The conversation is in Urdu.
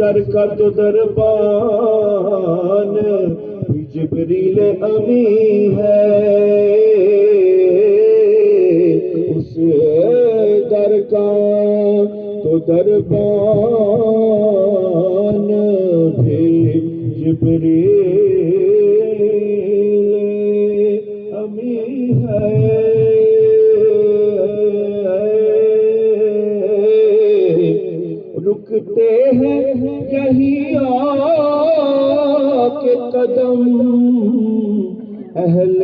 در کا تو دربان جبریل امی ہے، اس در کا تو دربان بھی جبریل امی ہے۔ رکتے ہیں یہی آ کے قدم اہل